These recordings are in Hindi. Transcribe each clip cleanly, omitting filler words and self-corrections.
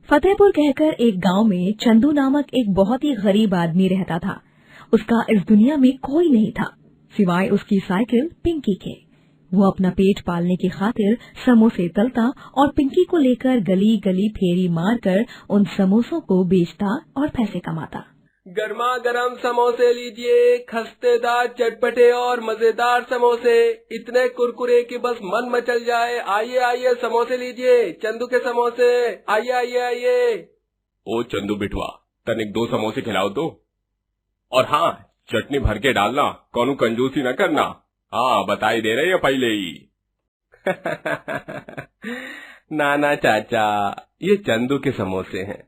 फतेहपुर कहकर एक गांव में चंदू नामक एक बहुत ही गरीब आदमी रहता था। उसका इस दुनिया में कोई नहीं था सिवाय उसकी साइकिल पिंकी के। वो अपना पेट पालने की खातिर समोसे तलता और पिंकी को लेकर गली गली फेरी मारकर उन समोसों को बेचता और पैसे कमाता। गर्मा गर्म समोसे लीजिए, खस्तेदार चटपटे और मजेदार समोसे, इतने कुरकुरे कि बस मन मचल जाए। आइए आइए समोसे लीजिए, चंदू के समोसे, आइए आइए आइए। ओ चंदू बिठवा, तनिक 2 समोसे खिलाओ तो। और हाँ, चटनी भर के डालना, कौनो कंजूसी न करना। हाँ, बताई दे रहे हैं पहले ही। ना चाचा, ये चंदू के समोसे हैं।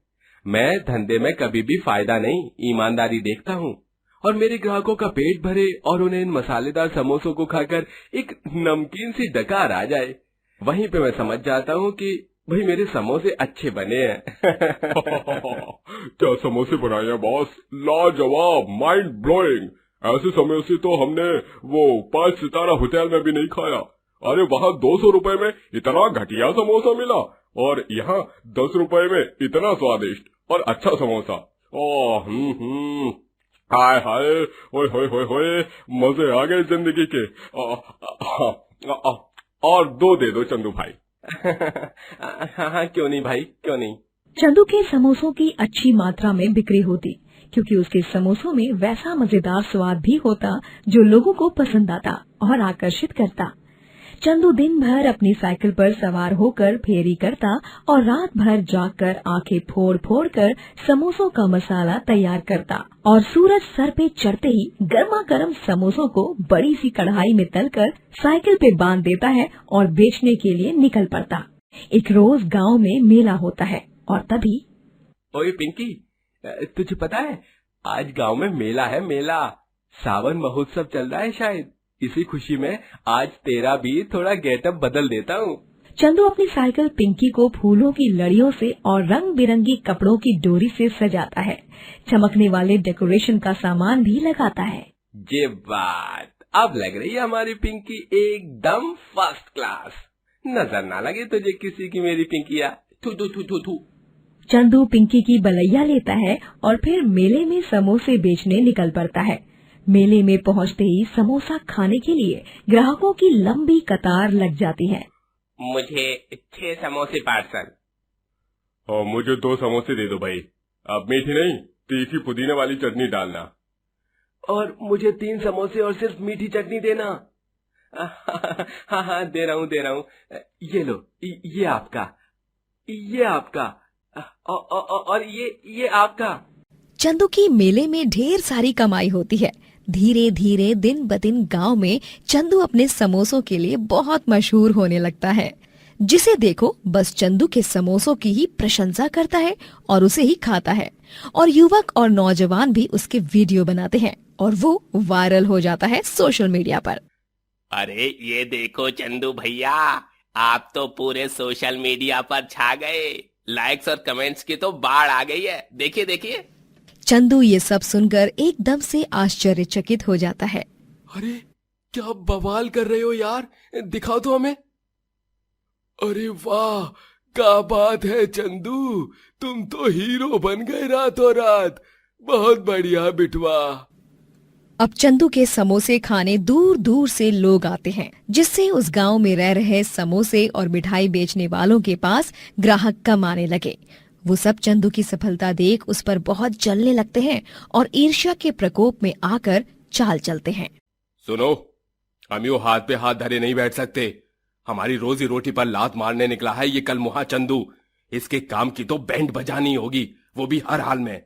मैं धंधे में कभी भी फायदा नहीं, ईमानदारी देखता हूँ। और मेरे ग्राहकों का पेट भरे और उन्हें इन मसालेदार समोसों को खाकर एक नमकीन सी डकार आ जाए, वहीं पे मैं समझ जाता हूँ कि भाई मेरे समोसे अच्छे बने हैं। क्या समोसे बनाए हैं बॉस, लाजवाब, माइंड ब्लोइंग। ऐसे समोसे तो हमने वो 5 सितारा होटल में भी नहीं खाया। अरे वहाँ 200 रुपए में इतना घटिया समोसा मिला और यहाँ 10 रुपए में इतना स्वादिष्ट और अच्छा समोसा। हाय हाय, ओए होए होए होए, मजे आ गए जिंदगी के। और 2 दे दो चंदू भाई। हाँ, क्यों नहीं भाई, क्यों नहीं। चंदू के समोसों की अच्छी मात्रा में बिक्री होती क्योंकि उसके समोसों में वैसा मजेदार स्वाद भी होता जो लोगों को पसंद आता और आकर्षित करता। चंदू दिन भर अपनी साइकिल पर सवार होकर फेरी करता और रात भर जागकर आंखें फोड़ फोड़ कर समोसों का मसाला तैयार करता और सूरज सर पे चढ़ते ही गर्मा गर्म समोसों को बड़ी सी कढ़ाई में तलकर साइकिल पे बांध देता है और बेचने के लिए निकल पड़ता। एक रोज गांव में मेला होता है और तभी, ओए पिंकी, तुझे पता है आज गांव में मेला है, मेला। सावन महोत्सव चल रहा है शायद। इसी खुशी में आज तेरा भी थोड़ा गेटअप बदल देता हूँ। चंदू अपनी साइकिल पिंकी को फूलों की लड़ियों से और रंग बिरंगी कपड़ों की डोरी से सजाता है। चमकने वाले डेकोरेशन का सामान भी लगाता है। ये बात अब लग रही है हमारी पिंकी एकदम फर्स्ट क्लास। नजर ना लगे तुझे किसी की मेरी पिंकिया। थू थू थू थू थू। चंदू पिंकी की बलैया लेता है और फिर मेले में समोसे बेचने निकल पड़ता है। मेले में पहुंचते ही समोसा खाने के लिए ग्राहकों की लंबी कतार लग जाती है। मुझे 6 समोसे पार्सल। और मुझे 2 समोसे दे दो भाई। अब मीठी नहीं, तीखी पुदीने वाली चटनी डालना। और मुझे 3 समोसे और सिर्फ मीठी चटनी देना। हाँ, दे रहा हूँ। ये लो, ये आपका, ये आपका, और ये आपका। चंदू की मेले में ढेर सारी कमाई होती है। धीरे धीरे दिन ब दिन गाँव में चंदू अपने समोसों के लिए बहुत मशहूर होने लगता है। जिसे देखो बस चंदू के समोसों की ही प्रशंसा करता है और उसे ही खाता है। और युवक और नौजवान भी उसके वीडियो बनाते हैं और वो वायरल हो जाता है सोशल मीडिया पर। अरे ये देखो चंदू भैया, आप तो पूरे सोशल मीडिया पर छा गए। लाइक्स और कमेंट्स की तो बाढ़ आ गई है। देखिए देखिए। चंदू ये सब सुनकर एकदम से आश्चर्यचकित हो जाता है। अरे क्या बवाल कर रहे हो यार, दिखाओ तो हमें। अरे वाह, क्या बात है चंदू, तुम तो हीरो बन गए रातों रात। बहुत बढ़िया बिटवा। अब चंदू के समोसे खाने दूर दूर से लोग आते हैं, जिससे उस गांव में रह रहे समोसे और मिठाई बेचने वालों के पास ग्राहक कम आने लगे। वो सब चंदू की सफलता देख उस पर बहुत जलने लगते हैं और ईर्ष्या के प्रकोप में आकर चाल चलते हैं। सुनो, हम यूं हाथ पे हाथ धरे नहीं बैठ सकते। हमारी रोजी रोटी पर लात मारने निकला है ये कल मुहा चंदू। इसके काम की तो बैंड बजानी होगी, वो भी हर हाल में।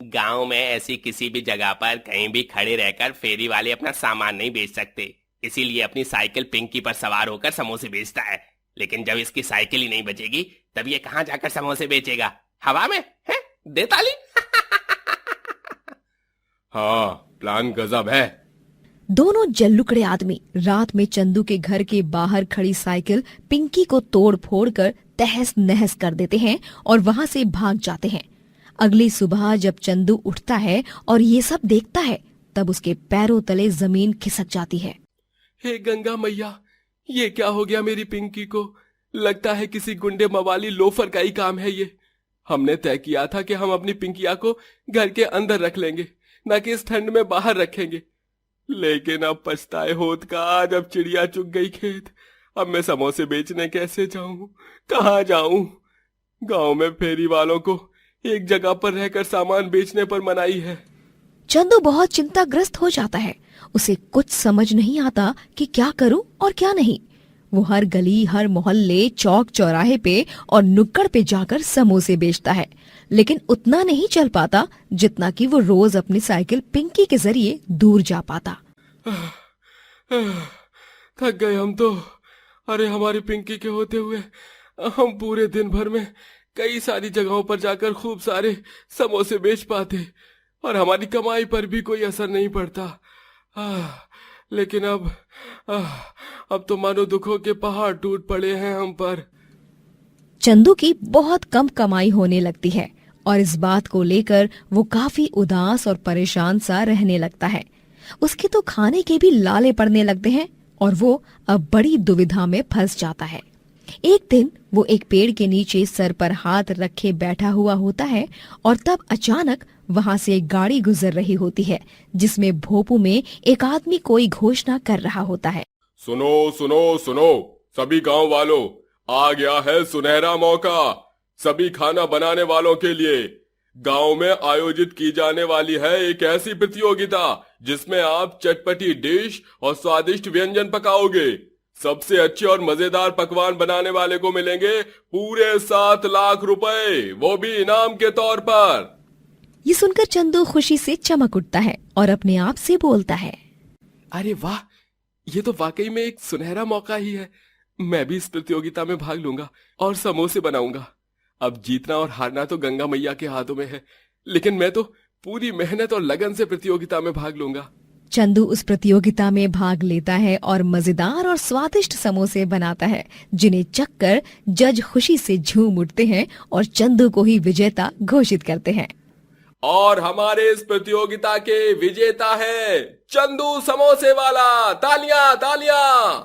गांव में ऐसी किसी भी जगह पर कहीं भी खड़े रहकर फेरी वाले अपना सामान नहीं बेच सकते, इसीलिए अपनी साइकिल पिंकी पर सवार होकर समोसे बेचता है। लेकिन जब इसकी साइकिल ही नहीं बचेगी तब ये कहां जाकर समोसे बेचेगा? हवा में है? दे ताली। हाँ, प्लान गजब है। दोनों जल्लुकड़े आदमी रात में चंदू के घर के बाहर खड़ी साइकिल पिंकी को तोड़ फोड़ कर तहस नहस कर देते हैं और वहां से भाग जाते हैं। अगली सुबह जब चंदू उठता है और ये सब देखता है तब उसके पैरों तले जमीन खिसक जाती है। हे गंगा मैया, ये क्या हो गया मेरी पिंकी को? लगता है किसी गुंडे मवाली लोफर का ही काम है ये। हमने तय किया था कि हम अपनी पिंकिया को घर के अंदर रख लेंगे, न कि इस ठंड में बाहर रखेंगे। लेकिन अब पछताए होत का, जब चिड़िया चुग गई खेत। अब मैं समोसे बेचने कैसे जाऊं, कहाँ जाऊं? गांव में फेरी वालों को एक जगह पर रहकर सामान बेचने पर मनाही है। चंदू बहुत चिंताग्रस्त हो जाता है। उसे कुछ समझ नहीं आता कि क्या करूं और क्या नहीं। वो हर गली, हर मोहल्ले, चौक चौराहे पे और नुक्कड़ पे जाकर समोसे बेचता है, लेकिन उतना नहीं चल पाता जितना कि वो रोज अपनी साइकिल पिंकी के जरिए दूर जा पाता। थक गए हम तो। अरे हमारी पिंकी के होते हुए हम पूरे दिन भर में कई सारी जगहों पर जाकर खूब सारे समोसे बेच पाते और हमारी कमाई पर भी कोई असर नहीं पड़ता। लेकिन अब तो मानो दुखों के पहाड़ टूट पड़े हैं हम पर। चंदू की बहुत कम कमाई होने लगती है और इस बात को लेकर वो काफी उदास और परेशान सा रहने लगता है। उसके तो खाने के भी लाले पड़ने लगते हैं और वो अब बड़ी दुविधा में फंस जाता है। एक दिन वो एक पेड़ के नीचे सर पर हाथ रखे बैठा हुआ होता है और तब अचानक वहां से एक गाड़ी गुजर रही होती है, जिसमें भोपू में एक आदमी कोई घोषणा कर रहा होता है। सुनो सुनो सुनो सभी गांव वालों, आ गया है सुनहरा मौका सभी खाना बनाने वालों के लिए। गांव में आयोजित की जाने वाली है एक ऐसी प्रतियोगिता जिसमें आप चटपटी डिश और स्वादिष्ट व्यंजन पकाओगे। सबसे अच्छे और मजेदार पकवान बनाने वाले को मिलेंगे पूरे 7 लाख रुपए, वो भी इनाम के तौर पर। ये सुनकर चंदू खुशी से चमक उठता है और अपने आप से बोलता है, अरे वाह, ये तो वाकई में एक सुनहरा मौका ही है। मैं भी इस प्रतियोगिता में भाग लूंगा और समोसे बनाऊंगा। अब जीतना और हारना तो गंगा मैया के हाथों में है, लेकिन मैं तो पूरी मेहनत और लगन से प्रतियोगिता में भाग लूंगा। चंदू उस प्रतियोगिता में भाग लेता है और मजेदार और स्वादिष्ट समोसे बनाता है, जिन्हें चखकर जज खुशी से झूम उठते हैं और चंदू को ही विजेता घोषित करते हैं। और हमारे इस प्रतियोगिता के विजेता है चंदू समोसे वाला। तालियां तालियां।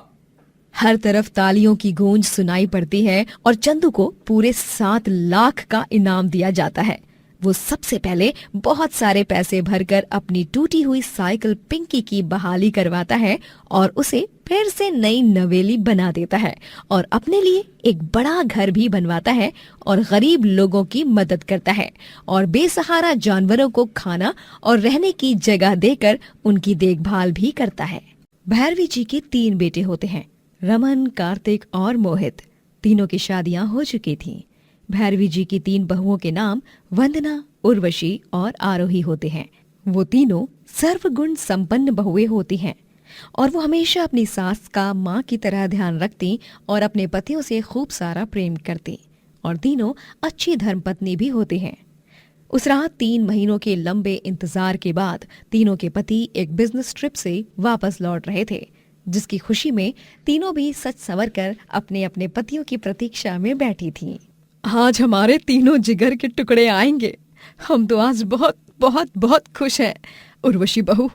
हर तरफ तालियों की गूंज सुनाई पड़ती है और चंदू को पूरे 7 लाख का इनाम दिया जाता है। वो सबसे पहले बहुत सारे पैसे भरकर अपनी टूटी हुई साइकिल पिंकी की बहाली करवाता है और उसे फिर से नई नवेली बना देता है और अपने लिए एक बड़ा घर भी बनवाता है और गरीब लोगों की मदद करता है और बेसहारा जानवरों को खाना और रहने की जगह देकर उनकी देखभाल भी करता है। भैरवी जी के 3 बेटे होते हैं, रमन, कार्तिक और मोहित। तीनों की शादियां हो चुकी थीं। भैरवी जी की 3 बहुओं के नाम वंदना, उर्वशी और आरोही होते हैं। वो तीनों सर्वगुण संपन्न बहुएं होती हैं और वो हमेशा अपनी सास का माँ की तरह ध्यान रखती और अपने पतियों से खूब सारा प्रेम करती और तीनों अच्छी धर्मपत्नी भी होती हैं। उस रात 3 महीनों के लंबे इंतजार के बाद तीनों के पति एक बिजनेस ट्रिप से वापस लौट रहे थे, जिसकी खुशी में तीनों भी सच संवर कर अपने अपने पतियों की प्रतीक्षा में बैठी थीं। आज हमारे तीनों जिगर के टुकड़े आएंगे। हम तो आज बहुत बहुत बहुत खुश हैं। उर्वशी बहू,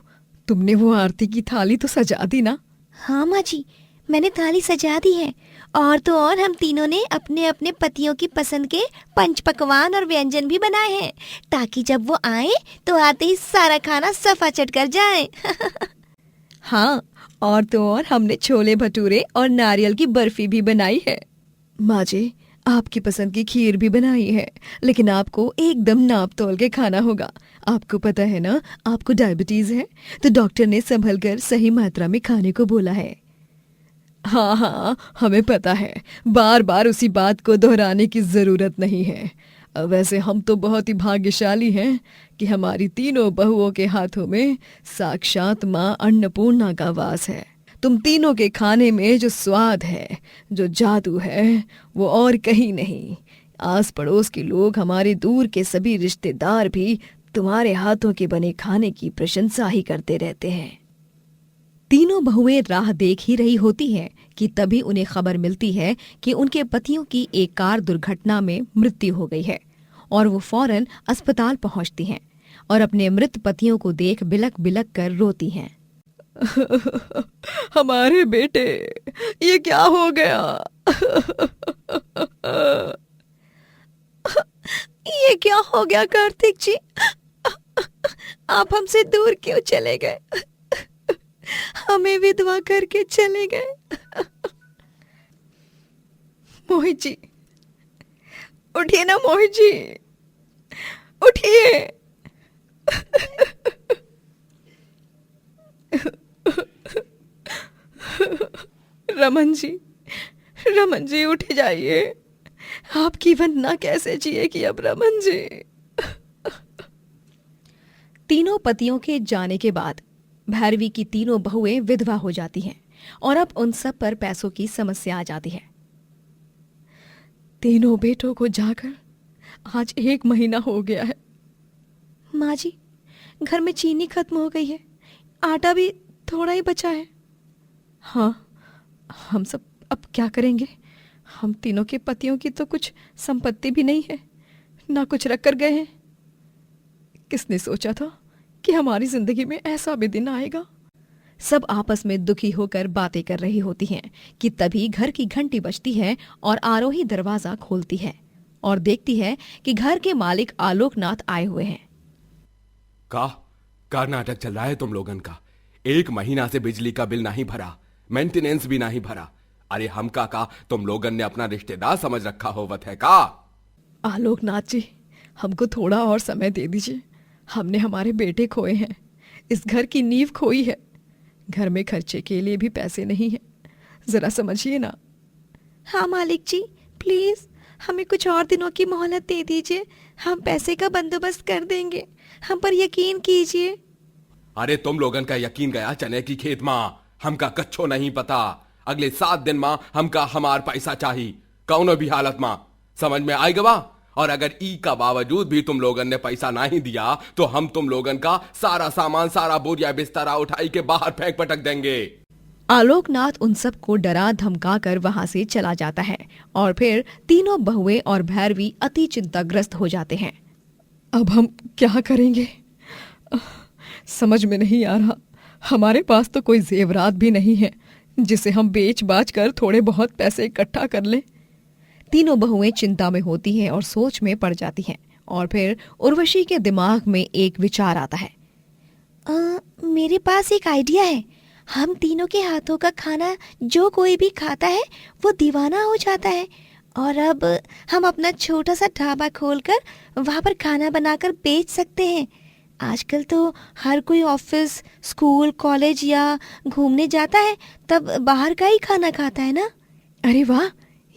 तुमने वो आरती की थाली तो सजा दी ना? हाँ माँ जी, मैंने थाली सजा दी है। और तो और हम तीनों ने अपने अपने पतियों की पसंद के पंच पकवान और व्यंजन भी बनाए हैं, ताकि जब वो आए तो आते ही सारा खाना सफा चट कर जाए। हाँ, और तो और हमने छोले भटूरे और नारियल की बर्फी भी बनाई है। माँ जी, आपकी पसंद की खीर भी बनाई है, लेकिन आपको एकदम नाप तोल के खाना होगा। आपको पता है ना, आपको डायबिटीज है, तो डॉक्टर ने संभल कर सही मात्रा में खाने को बोला है। हाँ हाँ, हमें पता है, बार बार उसी बात को दोहराने की जरूरत नहीं है। वैसे हम तो बहुत ही भाग्यशाली हैं कि हमारी तीनों बहुओं के हाथों में साक्षात माँ अन्नपूर्णा का वास है। तुम तीनों के खाने में जो स्वाद है, जो जादू है, वो और कहीं नहीं। आस पड़ोस के लोग, हमारे दूर के सभी रिश्तेदार भी तुम्हारे हाथों के बने खाने की प्रशंसा ही करते रहते हैं। तीनों बहुएं राह देख ही रही होती हैं कि तभी उन्हें खबर मिलती है कि उनके पतियों की एक कार दुर्घटना में मृत्यु हो गई है और वो फौरन अस्पताल पहुंचती हैं और अपने मृत पतियों को देख बिलक बिलक कर रोती हैं। हमारे बेटे, ये क्या हो गया? ये क्या हो गया कार्तिक जी? आप हमसे दूर क्यों चले गए? हमें विधवा करके चले गए। मोहित जी, उठिए ना मोहित जी, उठिए। रमन जी उठ जाइए। आपकी वंदना कैसे जिएगी अब रमन जी? तीनों पतियों के जाने के बाद भैरवी की तीनों बहुएं विधवा हो जाती हैं और अब उन सब पर पैसों की समस्या आ जाती है। तीनों बेटों को जाकर आज 1 महीना हो गया है। माँ जी, घर में चीनी खत्म हो गई है, आटा भी थोड़ा ही बचा है। हाँ, हम सब अब क्या करेंगे? हम तीनों के पतियों की तो कुछ संपत्ति भी नहीं है, ना कुछ रख कर गए हैं। किसने सोचा था कि हमारी जिंदगी में ऐसा भी दिन आएगा? सब आपस में दुखी होकर बातें कर रही होती हैं कि तभी घर की घंटी बजती है और आरोही दरवाजा खोलती है और देखती है कि घर के मालिक आलोकनाथ आए हुए हैं। का नाटक चल रहा है तुम लोगन का? 1 महीना से बिजली का बिल नहीं भरा, मेंटेनेंस भी नहीं भरा। अरे हम का तुम लोगन ने अपना रिश्तेदार समझ रखा होवत है का? आलोकनाथ जी, हमको थोड़ा और समय दे दीजिए। हमने हमारे बेटे खोए हैं, इस घर की नींव खोई है, घर में खर्चे के लिए भी पैसे नहीं है, जरा समझिए ना। हाँ मालिक जी, प्लीज हमें कुछ और दिनों की मोहलत दे दीजिए, हम पैसे का बंदोबस्त कर देंगे, हम पर यकीन कीजिए। अरे तुम लोगन का यकीन गया चने की खेत माँ, हमका कच्छो नहीं पता। अगले 7 दिन माँ हमका हमार पैसा चाहिए, कौनो भी हालत माँ, समझ में आई गवा? और अगर ई का बावजूद भी तुम लोगन ने पैसा नहीं दिया तो हम तुम लोगन का सारा सामान, सारा बोरिया बिस्तरा उठाई के बाहर फेंक पटक देंगे। आलोकनाथ उन सब को डरा धमका कर वहां से चला जाता है और फिर तीनों बहुएं और भैरवी अति चिंताग्रस्त हो जाते हैं। अब हम क्या करेंगे समझ में नहीं आ रहा। हमारे पास तो कोई जेवरात भी नहीं है जिसे हम बेच बाच कर थोड़े बहुत पैसे इकट्ठा कर लें। तीनों बहुएं चिंता में होती हैं और सोच में पड़ जाती हैं और फिर उर्वशी के दिमाग में एक विचार आता है। मेरे पास एक आइडिया है। हम तीनों के हाथों का खाना जो कोई भी खाता है वो दीवाना हो जाता है, और अब हम अपना छोटा सा ढाबा खोलकर वहाँ पर खाना बनाकर बेच सकते हैं। आजकल तो हर कोई ऑफिस, स्कूल, कॉलेज या घूमने जाता है तब बाहर का ही खाना खाता है ना। अरे वाह,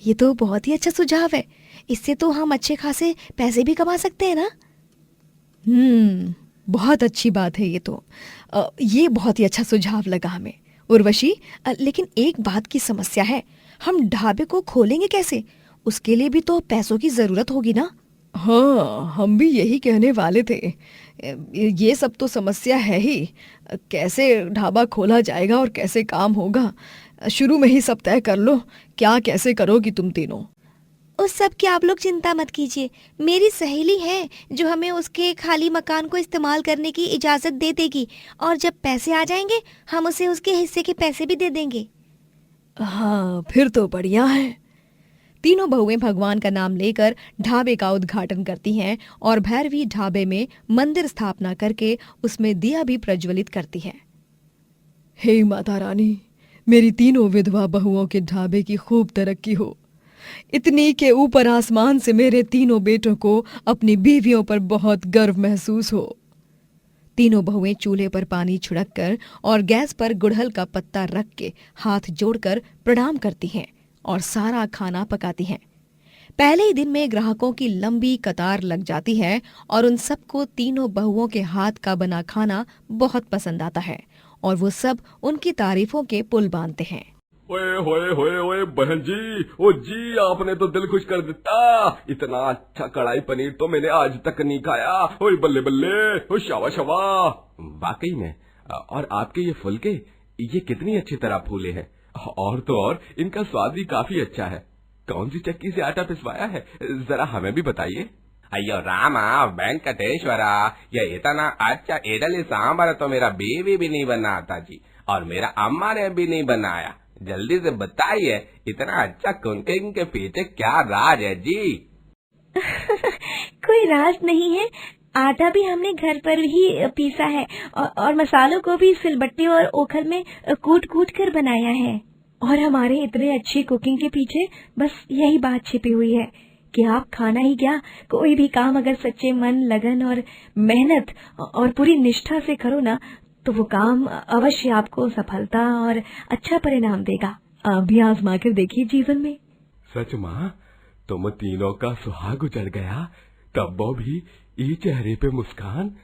ये तो बहुत ही अच्छा सुझाव है। इससे तो हम अच्छे खासे पैसे भी कमा सकते हैं ना। बहुत अच्छी बात है ये तो। ये बहुत ही अच्छा सुझाव लगा हमें। उर्वशी, लेकिन एक बात की समस्या है, हम ढाबे को खोलेंगे कैसे? उसके लिए भी तो पैसों की जरूरत होगी ना। हाँ, हम भी यही कहने वाले थे। ये सब तो समस्या है ही, कैसे ढाबा खोला जाएगा और कैसे काम होगा, शुरू में ही सब तय कर लो। क्या कैसे करोगी तुम तीनों? उस सब की आप लोग चिंता मत कीजिए। मेरी सहेली है जो हमें उसके खाली मकान को इस्तेमाल करने की इजाजत दे देगी, और जब पैसे आ जाएंगे हम उसे उसके हिस्से के पैसे भी दे देंगे। हाँ, फिर तो बढ़िया है। तीनों बहुएं भगवान का नाम लेकर ढाबे का उद्घाटन करती हैं और भैरवी ढाबे में मंदिर स्थापना करके उसमें दिया भी प्रज्वलित करती है। हे माता रानी, मेरी तीनों विधवा बहुओं के ढाबे की खूब तरक्की हो। इतनी के ऊपर आसमान से मेरे तीनों बेटों को अपनी बीवियों पर बहुत गर्व महसूस हो। तीनों बहुएं चूल्हे पर पानी छिड़क कर और गैस पर गुड़हल का पत्ता रख के हाथ जोड़कर प्रणाम करती हैं और सारा खाना पकाती हैं। पहले ही दिन में ग्राहकों की लंबी कतार लग जाती है और उन सबको तीनों बहुओं के हाथ का बना खाना बहुत पसंद आता है और वो सब उनकी तारीफों के पुल बांधते हैं। ओए होए होए ओए बहन जी, ओ जी, आपने तो दिल खुश कर देता। इतना अच्छा कढ़ाई पनीर तो मैंने आज तक नहीं खाया। ओए बल्ले बल्ले, ओ शावा शावा। वाकई में, और आपके ये फुलके, ये कितनी अच्छी तरह फूले हैं, और तो और इनका स्वाद भी काफी अच्छा है। कौन सी चक्की से आटा पिसवाया है, जरा हमें भी बताइए। अयो रामा वेंकटेश्वरा, ये इतना अच्छा इडली सांबर तो मेरा बीवी भी नहीं बनाता जी, और मेरा अम्मा ने भी नहीं बनाया। जल्दी से बताइए, इतना अच्छा कुकिंग के पीछे क्या राज है जी? कोई राज नहीं है। आटा भी हमने घर पर ही पीसा है और मसालों को भी सिलबट्टे और ओखल में कूट कूट कर बनाया है। और हमारे इतने अच्छी कुकिंग के पीछे बस यही बात छिपी हुई है कि आप खाना ही क्या, कोई भी काम अगर सच्चे मन, लगन और मेहनत और पूरी निष्ठा से करो ना, तो वो काम अवश्य आपको सफलता और अच्छा परिणाम देगा। आप भी आजमा कर देखिए जीवन में। सच माँ, तुम तीनों का सुहाग उजड़ गया, तब वो भी ई चेहरे पे मुस्कान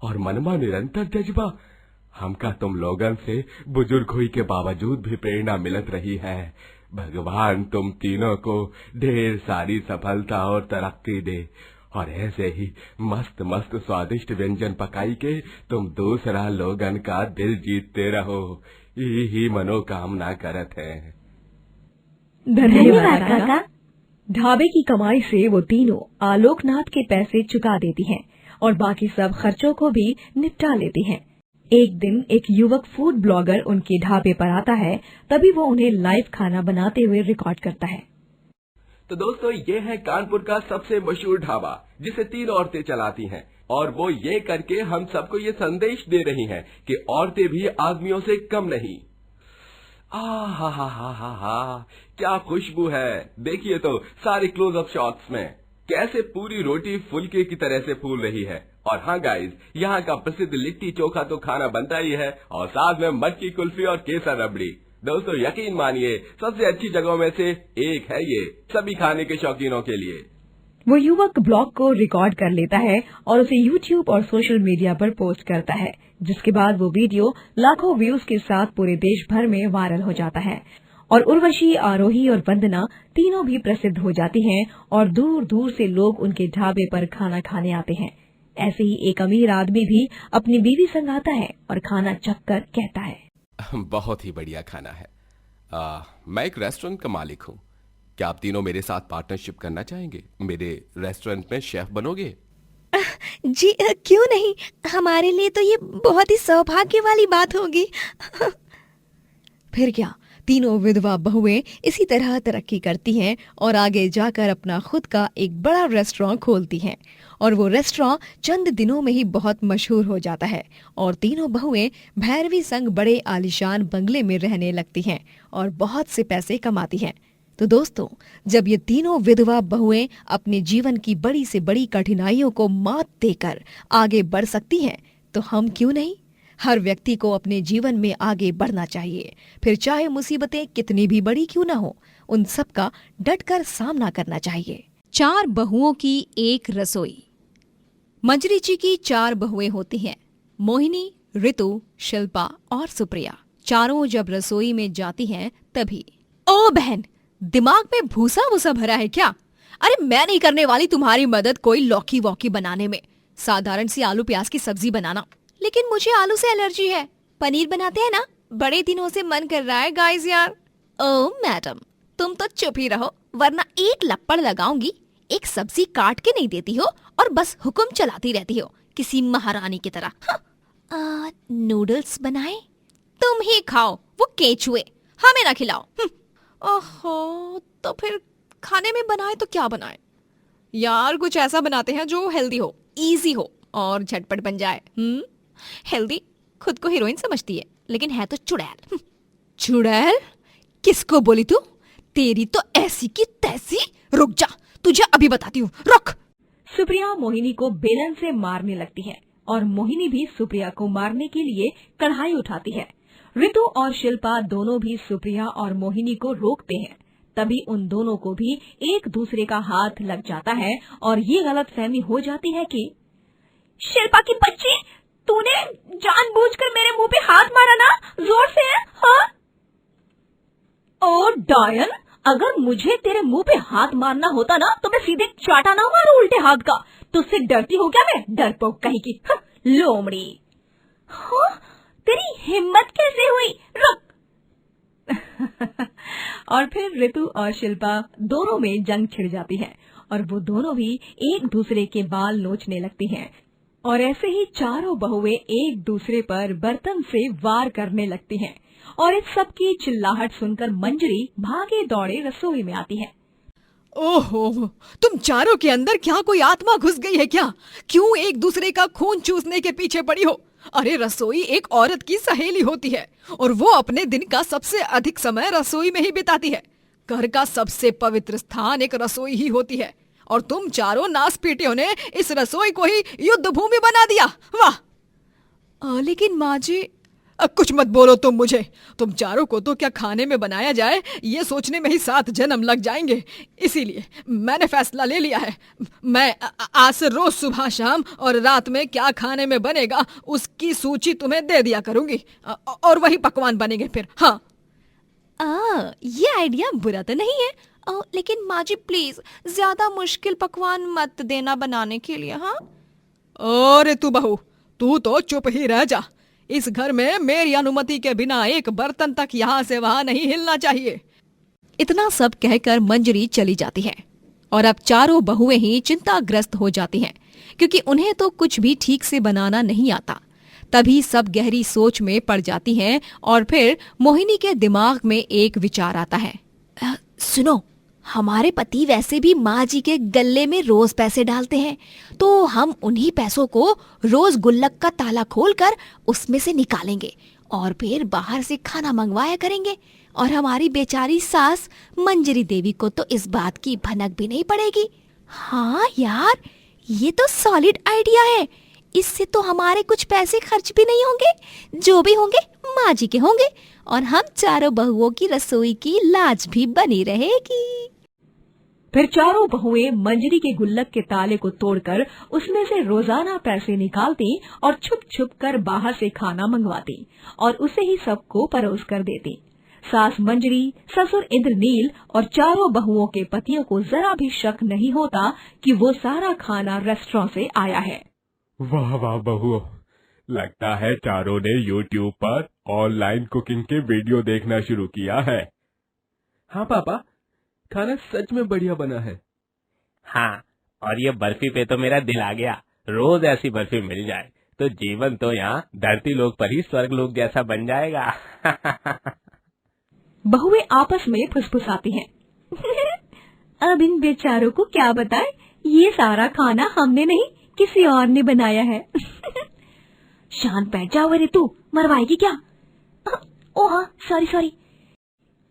और मनमा निरंतर जज्बा। हमका तुम लोगन से बुजुर्ग हुई के बावजूद भी प्रेरणा मिलत रही है। भगवान तुम तीनों को ढेर सारी सफलता और तरक्की दे, और ऐसे ही मस्त मस्त स्वादिष्ट व्यंजन पकाई के तुम दूसरा लोगन का दिल जीतते रहो, यही मनोकामना करत है। धन्यवाद काका। ढाबे की कमाई से वो तीनों आलोकनाथ के पैसे चुका देती हैं और बाकी सब खर्चों को भी निपटा लेती हैं। एक दिन एक युवक फूड ब्लॉगर उनके ढाबे पर आता है, तभी वो उन्हें लाइव खाना बनाते हुए रिकॉर्ड करता है। तो दोस्तों, ये है कानपुर का सबसे मशहूर ढाबा जिसे 3 औरतें चलाती हैं, और वो ये करके हम सबको ये संदेश दे रही हैं कि औरतें भी आदमियों से कम नहीं। हा, क्या खुशबू है। देखिए तो सारे क्लोजअप शॉट्स में कैसे पूरी रोटी फुलके की तरह से फूल रही है। और हाँ गाइस, यहाँ का प्रसिद्ध लिट्टी चोखा तो खाना बनता ही है, और साथ में मटकी कुल्फी और केसर रबड़ी। दोस्तों यकीन मानिए, सबसे अच्छी जगहों में से एक है ये, सभी खाने के शौकीनों के लिए। वो युवक ब्लॉग को रिकॉर्ड कर लेता है और उसे यूट्यूब और सोशल मीडिया पर पोस्ट करता है, जिसके बाद वो वीडियो लाखों व्यूज के साथ पूरे देश भर में वायरल हो जाता है। और उर्वशी, आरोही और वंदना तीनों भी प्रसिद्ध हो जाती हैं और दूर दूर से लोग उनके ढाबे पर खाना खाने आते हैं। ऐसे ही एक अमीर आदमी भी अपनी बीवी संग आता है और खाना चखकर कहता है, बहुत ही बढ़िया खाना है। मैं एक रेस्टोरेंट का मालिक हूँ, क्या आप तीनों मेरे साथ पार्टनरशिप करना चाहेंगे? मेरे रेस्टोरेंट में शेफ बनोगे? जी क्यों नहीं, हमारे लिए तो ये बहुत ही सौभाग्य वाली बात होगी। फिर क्या, तीनों विधवा बहुएं इसी तरह तरक्की करती हैं और आगे जाकर अपना खुद का एक बड़ा रेस्टोरेंट खोलती हैं, और वो रेस्टोरेंट चंद दिनों में ही बहुत मशहूर हो जाता है और तीनों बहुएं भैरवी संग बड़े आलीशान बंगले में रहने लगती हैं और बहुत से पैसे कमाती हैं। तो दोस्तों, जब ये तीनों विधवा बहुएं अपने जीवन की बड़ी से बड़ी कठिनाइयों को मात देकर आगे बढ़ सकती हैं, तो हम क्यों नहीं? हर व्यक्ति को अपने जीवन में आगे बढ़ना चाहिए, फिर चाहे मुसीबतें कितनी भी बड़ी क्यों न हो, उन सब का डटकर सामना करना चाहिए। 4 बहुओं की एक रसोई। मंजरी जी की 4 बहुएं होती हैं, मोहिनी, ऋतु, शिल्पा और सुप्रिया। चारों जब रसोई में जाती हैं तभी, ओ बहन, दिमाग में भूसा वूसा भरा है क्या? अरे मैं नहीं करने वाली तुम्हारी मदद कोई लौकी वौकी बनाने में, साधारण सी आलू प्याज की सब्जी बनाना। लेकिन मुझे आलू से एलर्जी है। पनीर बनाते हैं ना, बड़े दिनों से मन कर रहा है गाइस यार। ओ मैडम, तुम तो चुप ही रहो, वरना एक लप्पड़ लगाऊंगी। एक सब्जी काट के नहीं देती हो और बस हुक्म चलाती रहती हो किसी महारानी की तरह। नूडल्स बनाए? तुम ही खाओ, वो केचुए, हमें ना खिलाओ। ओहो, तो फिर खाने में बनाए तो क्या बनाए यार? कुछ ऐसा बनाते हैं जो हेल्दी हो, इजी हो और झटपट बन जाए। हेल्दी खुद को हीरोइन समझती है, लेकिन है तो चुड़ैल। चुड़ैल? किसको बोली तू? तेरी तो ऐसी की तैसी। रुक जा, तुझे अभी बताती हूँ, रुक। सुप्रिया मोहिनी को बेलन से मारने लगती है और मोहिनी भी सुप्रिया को मारने के लिए कढ़ाई उठाती है। ऋतु और शिल्पा दोनों भी सुप्रिया और मोहिनी को रोकते हैं। तभी उन दोनों को भी एक दूसरे का हाथ लग जाता है और ये गलतफहमी हो जाती है कि शिल्पा की बच्ची, तूने जानबूझकर मेरे मुंह पे हाथ मारा ना, जोर से? हाँ? ओ डायन, अगर मुझे तेरे मुंह पे हाथ मारना होता ना तो मैं सीधे चाटा ना मारू उल्टे हाथ का। तुझसे डरती हो क्या मैं, डरपोक कहीं की लोमड़ी। हाँ? तेरी हिम्मत कैसे हुई? रुक। और फिर ऋतु और शिल्पा दोनों में जंग छिड़ जाती है और वो दोनों भी एक दूसरे के बाल नोचने लगती हैं और ऐसे ही चारों बहुएं एक दूसरे पर बर्तन से वार करने लगती हैं और इस सब की चिल्लाहट सुनकर मंजरी भागे दौड़े रसोई में आती है। ओहो, तुम चारों के अंदर क्या कोई आत्मा घुस गई है क्या? क्यों एक दूसरे का खून चूसने के पीछे पड़ी हो? अरे रसोई एक औरत की सहेली होती है और वो अपने दिन का सबसे अधिक समय रसोई में ही बिताती है। घर का सबसे पवित्र स्थान एक रसोई ही होती है और तुम चारों नासपीटियों ने इस रसोई को ही युद्ध भूमि बना दिया। वाह! लेकिन माँ जी, कुछ मत बोलो तुम मुझे। तुम चारों को तो क्या खाने में बनाया जाए ये सोचने में ही 7 जन्म लग जाएंगे। इसीलिए मैंने फैसला ले लिया है, मैं आज से रोज सुबह शाम और रात में क्या खाने में बनेगा उसकी सूची तुम्हें दे दिया करूंगी और वही पकवान बनेंगे फिर। हाँ, ये आइडिया बुरा तो नहीं है। लेकिन माँ जी प्लीज ज्यादा मुश्किल पकवान मत देना बनाने के लिए। हाँ, अरे तू बहू, तू तो चुप ही रह जा। इस घर में मेरी अनुमति के बिना एक बर्तन तक यहाँ से वहाँ नहीं हिलना चाहिए। इतना सब कहकर मंजरी चली जाती है और अब चारों बहुएं ही चिंताग्रस्त हो जाती हैं क्योंकि उन्हें तो कुछ भी ठीक से बनाना नहीं आता। तभी सब गहरी सोच में पड़ जाती हैं और फिर मोहिनी के दिमाग में एक विचार आता है। सुनो, हमारे पति वैसे भी माँ जी के गल्ले में रोज पैसे डालते हैं, तो हम उन्हीं पैसों को रोज गुल्लक का ताला खोलकर उसमें से निकालेंगे और फिर बाहर से खाना मंगवाया करेंगे और हमारी बेचारी सास मंजरी देवी को तो इस बात की भनक भी नहीं पड़ेगी। हाँ यार, ये तो सॉलिड आइडिया है। इससे तो हमारे कुछ पैसे खर्च भी नहीं होंगे, जो भी होंगे माँ जी के होंगे और हम चारों बहुओं की रसोई की लाज भी बनी रहेगी। फिर चारों बहुएं मंजरी के गुल्लक के ताले को तोड़कर उसमें से रोजाना पैसे निकालती और छुप छुप कर बाहर से खाना मंगवाती और उसे ही सबको परोस कर देती। सास मंजरी, ससुर इंद्रनील और चारों बहुओं के पतियों को जरा भी शक नहीं होता कि वो सारा खाना रेस्टोरेंट से आया है। वाह वाह बहू, लगता है चारों ने YouTube पर ऑनलाइन कुकिंग के वीडियो देखना शुरू किया है। हाँ पापा, खाना सच में बढ़िया बना है। हाँ, और ये बर्फी पे तो मेरा दिल आ गया। रोज ऐसी बर्फी मिल जाए तो जीवन तो यहाँ धरती लोक पर ही स्वर्ग लोक जैसा बन जाएगा। बहुएं आपस में फुसफुसाती हैं। अब इन बेचारों को क्या बताएं, ये सारा खाना हमने नहीं किसी और ने बनाया है। शांत बैठ जाओ रे, तू मरवाएगी क्या? Oh sorry.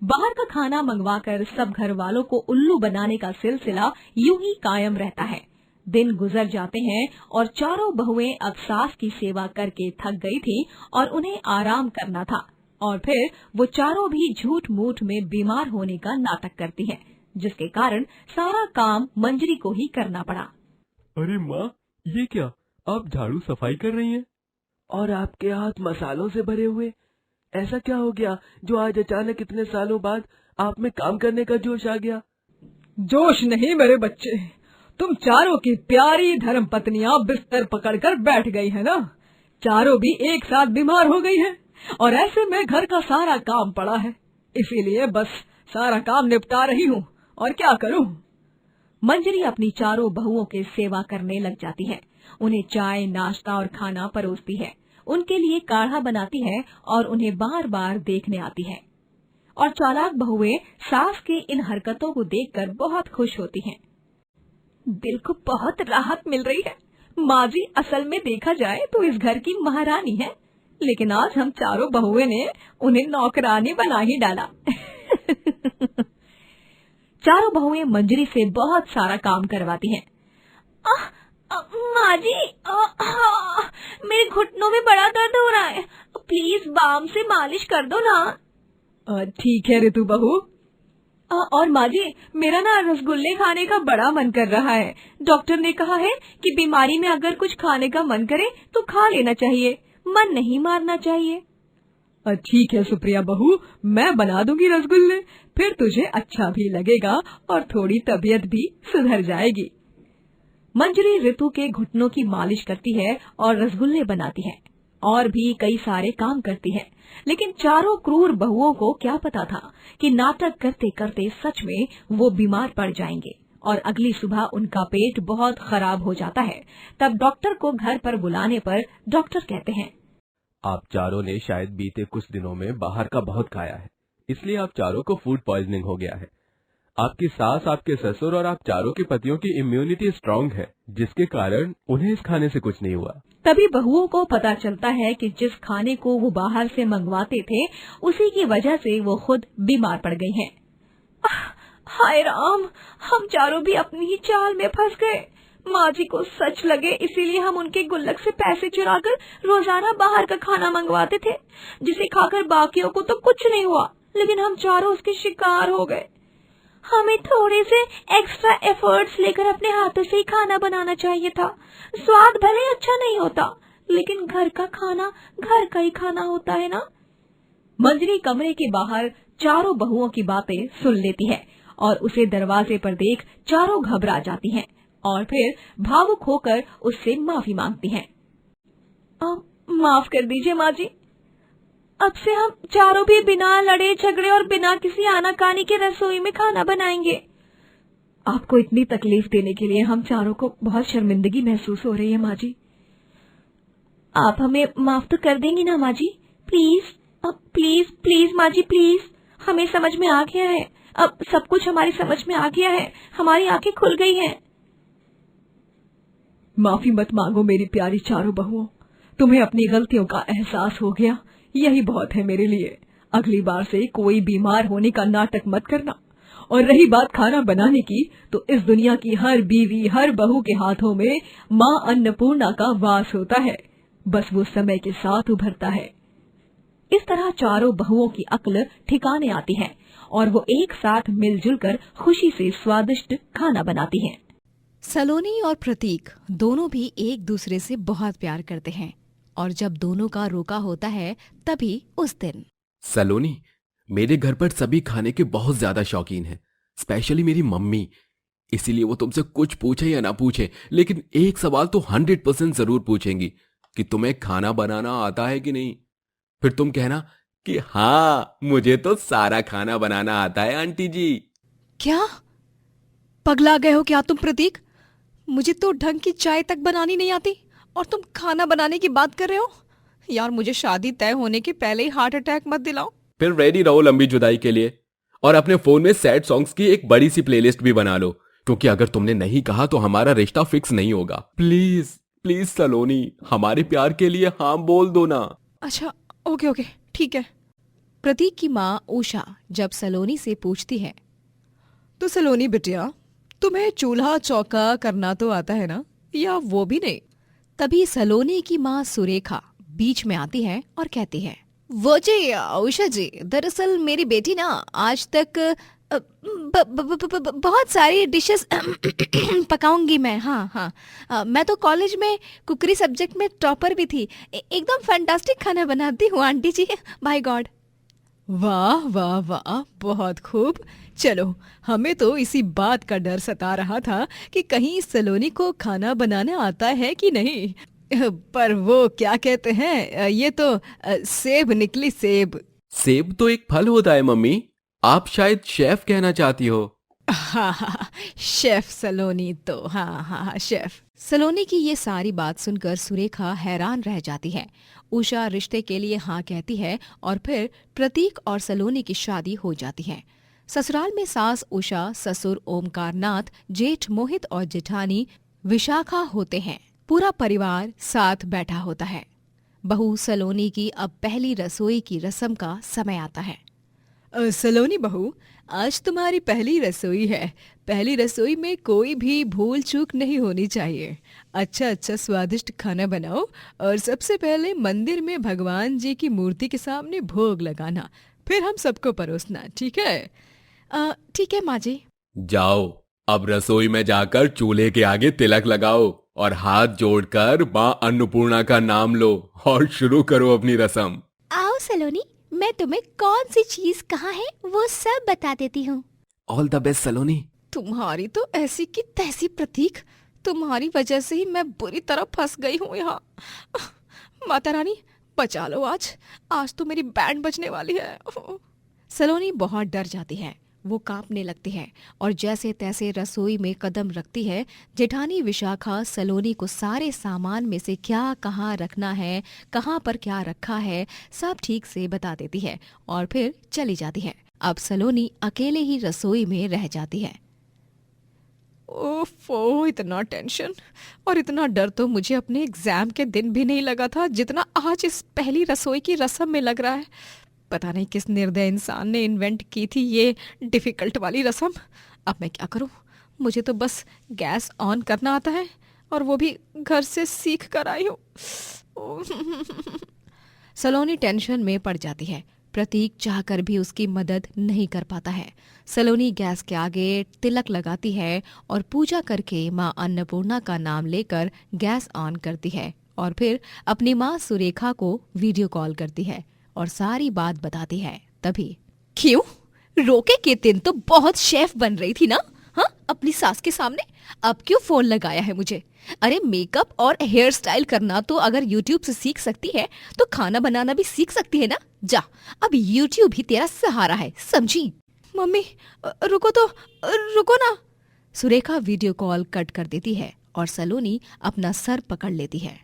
बाहर का खाना मंगवाकर सब घर वालों को उल्लू बनाने का सिलसिला यूं ही कायम रहता है। दिन गुजर जाते हैं और चारों बहुएं अब सास की सेवा करके थक गई थी और उन्हें आराम करना था और फिर वो चारों भी झूठ मूठ में बीमार होने का नाटक करती हैं, जिसके कारण सारा काम मंजरी को ही करना पड़ा। अरे माँ, ये क्या, आप झाड़ू सफाई कर रही हैं और आपके हाथ मसालों से भरे हुए? ऐसा क्या हो गया जो आज अचानक इतने सालों बाद आप में काम करने का जोश आ गया? जोश नहीं मेरे बच्चे, तुम चारों की प्यारी धर्म पत्नियां बिस्तर पकड़कर बैठ गई है ना। चारों भी एक साथ बीमार हो गई हैं और ऐसे में घर का सारा काम पड़ा है, इसीलिए बस सारा काम निपटा रही हूँ और क्या करूँ। मंजरी अपनी चारों बहुओं की सेवा करने लग जाती है। उन्हें चाय, नाश्ता और खाना परोसती है, उनके लिए काढ़ा बनाती है और उन्हें बार बार देखने आती है। और चालाक बहुएं सास के इन हरकतों को देखकर बहुत खुश होती हैं। दिल को बहुत राहत मिल रही है। माँ जी असल में देखा जाए तो इस घर की महारानी है, लेकिन आज हम चारों बहुएं ने उन्हें नौकरानी बना ही डाला। चारों बहुएं मंजरी से बहुत सारा काम करवाती हैं। माँ जी, मेरे घुटनों में बड़ा दर्द हो रहा है, प्लीज बाम से मालिश कर दो ना। ठीक है ऋतु बहू। और माँ जी, मेरा ना रसगुल्ले खाने का बड़ा मन कर रहा है। डॉक्टर ने कहा है कि बीमारी में अगर कुछ खाने का मन करे तो खा लेना चाहिए, मन नहीं मारना चाहिए। ठीक है सुप्रिया बहू, मैं बना दूंगी रसगुल्ले, फिर तुझे अच्छा भी लगेगा और थोड़ी तबीयत भी सुधर जाएगी। मंजरी ऋतु के घुटनों की मालिश करती है और रसगुल्ले बनाती है और भी कई सारे काम करती है, लेकिन चारों क्रूर बहुओं को क्या पता था कि नाटक करते करते सच में वो बीमार पड़ जाएंगे और अगली सुबह उनका पेट बहुत खराब हो जाता है। तब डॉक्टर को घर पर बुलाने पर डॉक्टर कहते हैं, आप चारों ने शायद बीते कुछ दिनों में बाहर का बहुत खाया है, इसलिए आप चारों को फूड पॉइजनिंग हो गया है। आपकी सास, आपके ससुर और आप चारों के पतियों की इम्यूनिटी स्ट्रांग है, जिसके कारण उन्हें इस खाने से कुछ नहीं हुआ। तभी बहुओं को पता चलता है कि जिस खाने को वो बाहर से मंगवाते थे, उसी की वजह से वो खुद बीमार पड़ गई हैं। हाय राम, हम चारों भी अपनी ही चाल में फंस गए। माँ जी को सच लगे, इसीलिए हम उनके गुल्लक से पैसे चुराकर रोजाना बाहर का खाना मंगवाते थे, जिसे खाकर बाकियों को तो कुछ नहीं हुआ, लेकिन हम चारों उसके शिकार हो गए। हमें थोड़े से एक्स्ट्रा एफर्ट्स लेकर अपने हाथों से ही खाना बनाना चाहिए था। स्वाद भले अच्छा नहीं होता, लेकिन घर का खाना घर का ही खाना होता है ना। मंजरी कमरे के बाहर चारों बहुओं की बातें सुन लेती है और उसे दरवाजे पर देख चारों घबरा जाती हैं और फिर भावुक होकर उससे माफी मांगती हैं। माफ कर दीजिए माँ जी, अब से हम चारों भी बिना लड़े झगड़े और बिना किसी आनाकानी के रसोई में खाना बनाएंगे। आपको इतनी तकलीफ देने के लिए हम चारों को बहुत शर्मिंदगी महसूस हो रही है माँ जी। आप हमें माफ तो कर देंगी ना माँ जी? प्लीज प्लीज प्लीज माँ जी प्लीज। हमें समझ में आ गया है, अब सब कुछ हमारी समझ में आ गया है, हमारी आंखें खुल गई हैं। माफी मत मांगो मेरी प्यारी चारों बहुओं, तुम्हें अपनी गलतियों का एहसास हो गया, यही बहुत है मेरे लिए। अगली बार से कोई बीमार होने का नाटक मत करना। और रही बात खाना बनाने की, तो इस दुनिया की हर बीवी, हर बहू के हाथों में माँ अन्नपूर्णा का वास होता है, बस वो समय के साथ उभरता है। इस तरह चारों बहुओं की अक्ल ठिकाने आती है और वो एक साथ मिलजुल कर खुशी से स्वादिष्ट खाना बनाती हैं। सलोनी और प्रतीक दोनों भी एक दूसरे से बहुत प्यार करते हैं और जब दोनों का रोका होता है तभी उस दिन। सलोनी, मेरे घर पर सभी खाने के बहुत ज्यादा शौकीन हैं, स्पेशली मेरी मम्मी। इसीलिए वो तुमसे कुछ पूछे या ना पूछे, लेकिन एक सवाल तो 100% जरूर पूछेंगी कि तुम्हें खाना बनाना आता है कि नहीं। फिर तुम कहना कि हाँ, मुझे तो सारा खाना बनाना आता है आंटी जी। क्या पगला गए हो क्या तुम प्रतीक? मुझे तो ढंग की चाय तक बनानी नहीं आती और तुम खाना बनाने की बात कर रहे हो? यार, मुझे शादी तय होने के पहले ही हार्ट अटैक मत दिलाओ। फिर रेडी रहो लंबी जुदाई के लिए और अपने फोन में सैड सॉन्ग्स की एक बड़ी सी प्लेलिस्ट भी बना लो, क्योंकि अगर तुमने नहीं कहा तो हमारा रिश्ता फिक्स नहीं होगा। प्लीज प्लीज सलोनी, हमारे प्यार के लिए हाँ बोल दो ना। अच्छा, ओके ठीक है। प्रतीक की माँ उषा जब सलोनी से पूछती है, तो सलोनी बिटिया, तुम्हें चूल्हा चौका करना तो आता है ना, या वो भी नहीं? तभी सलोनी की माँ सुरेखा बीच में आती है और कहती है, वो जी उषा जी, दरअसल मेरी बेटी ना आज तक बहुत सारी डिशेस पकाऊंगी मैं। हाँ, मैं तो कॉलेज में कुकरी सब्जेक्ट में टॉपर भी थी। एकदम फैंटास्टिक खाना बनाती हूँ आंटी जी, बाय गॉड। वाह वाह वाह, बहुत खूब। चलो, हमें तो इसी बात का डर सता रहा था कि कहीं सलोनी को खाना बनाना आता है कि नहीं। पर वो क्या कहते हैं, ये तो सेब निकली सेब। सेब तो एक फल होता है मम्मी, आप शायद शेफ कहना चाहती हो। हाँ, शेफ सलोनी तो हाँ शेफ। सलोनी की ये सारी बात सुनकर सुरेखा हैरान रह जाती है। उषा रिश्ते के लिए हाँ कहती है और फिर प्रतीक और सलोनी की शादी हो जाती है। ससुराल में सास उषा, ससुर ओमकारनाथ, जेठ मोहित और जेठानी विशाखा होते हैं। पूरा परिवार साथ बैठा होता है। बहू सलोनी की अब पहली रसोई की रस्म का समय आता है। सलोनी बहू, आज तुम्हारी पहली रसोई है। पहली रसोई में कोई भी भूल चूक नहीं होनी चाहिए। अच्छा स्वादिष्ट खाना बनाओ और सबसे पहले मंदिर में भगवान जी की मूर्ति के सामने भोग लगाना, फिर हम सबको परोसना, ठीक है? ठीक है माँ जी। जाओ, अब रसोई में जाकर चूल्हे के आगे तिलक लगाओ और हाथ जोड़कर माँ अन्नपूर्णा का नाम लो और शुरू करो अपनी रस्म। आओ सलोनी, मैं तुम्हें कौन सी चीज कहाँ है वो सब बता देती हूँ। ऑल द बेस्ट सलोनी। तुम्हारी तो ऐसी की तैसी प्रतीक, तुम्हारी वजह से ही मैं बुरी तरह फंस गई हूँ यहाँ। माता रानी बचा लो, आज तो मेरी बैंड बजने वाली है। सलोनी बहुत डर जाती है वो कांपने लगती है और जैसे तैसे रसोई में कदम रखती है। जेठानी विशाखा सलोनी को सारे सामान में से क्या कहाँ रखना है, कहाँ पर क्या रखा है, सब ठीक से बता देती है और फिर चली जाती है। अब सलोनी अकेले ही रसोई में रह जाती है। ओफो, इतना टेंशन और इतना डर तो मुझे अपने एग्जाम के दिन भी नहीं लगा था जितना आज इस पहली रसोई की रस्म में लग रहा है। पता नहीं किस निर्दय इंसान ने इन्वेंट की थी ये डिफिकल्ट वाली रस्म। अब मैं क्या करूं? मुझे तो बस गैस ऑन करना आता है और वो भी घर से सीख कर आई हूं। सलोनी टेंशन में पड़ जाती है। प्रतीक चाहकर भी उसकी मदद नहीं कर पाता है। सलोनी गैस के आगे तिलक लगाती है और पूजा करके माँ अन्नपूर्णा का नाम लेकर गैस ऑन करती है और फिर अपनी माँ सुरेखा को वीडियो कॉल करती है और सारी बात बताती है। तभी क्यों? रोके के दिन तो बहुत शेफ बन रही थी ना, हाँ, अपनी सास के सामने। अब क्यों फोन लगाया है मुझे? अरे मेकअप और हेयर स्टाइल करना तो अगर यूट्यूब से सीख सकती है तो खाना बनाना भी सीख सकती है ना। जा, अब यूट्यूब ही तेरा सहारा है, समझी? मम्मी रुको ना। सुरेखा वीडियो कॉल कट कर देती है और सलोनी अपना सर पकड़ लेती है।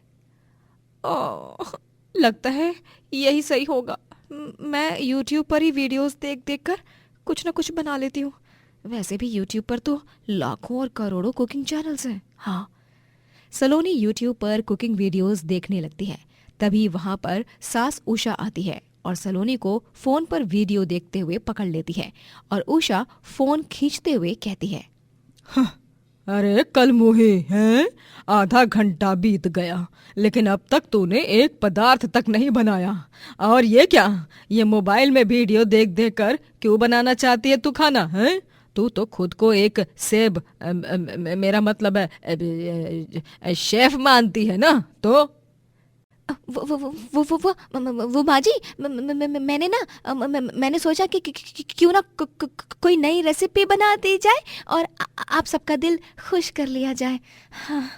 लगता है यही सही होगा। मैं यूट्यूब पर ही वीडियोस देख देख कर कुछ न कुछ बना लेती हूँ। वैसे भी यूट्यूब पर तो लाखों और करोड़ों कुकिंग चैनल्स हैं। हाँ, सलोनी यूट्यूब पर कुकिंग वीडियोस देखने लगती है। तभी वहां पर सास उषा आती है और सलोनी को फोन पर वीडियो देखते हुए पकड़ लेती है और उषा फोन खींचते हुए कहती है, अरे कल मुहे हैं, आधा घंटा बीत गया लेकिन अब तक तूने एक पदार्थ तक नहीं बनाया। और ये क्या, ये मोबाइल में वीडियो देख देख कर क्यों बनाना चाहती है तू खाना? है तू तो खुद को एक सेब मेरा मतलब है शेफ मानती है ना? तो वो माँ जी, मैंने सोचा कि क्यों ना कोई नई रेसिपी बना दी जाए और आप सबका दिल खुश कर लिया जाए। हाँ।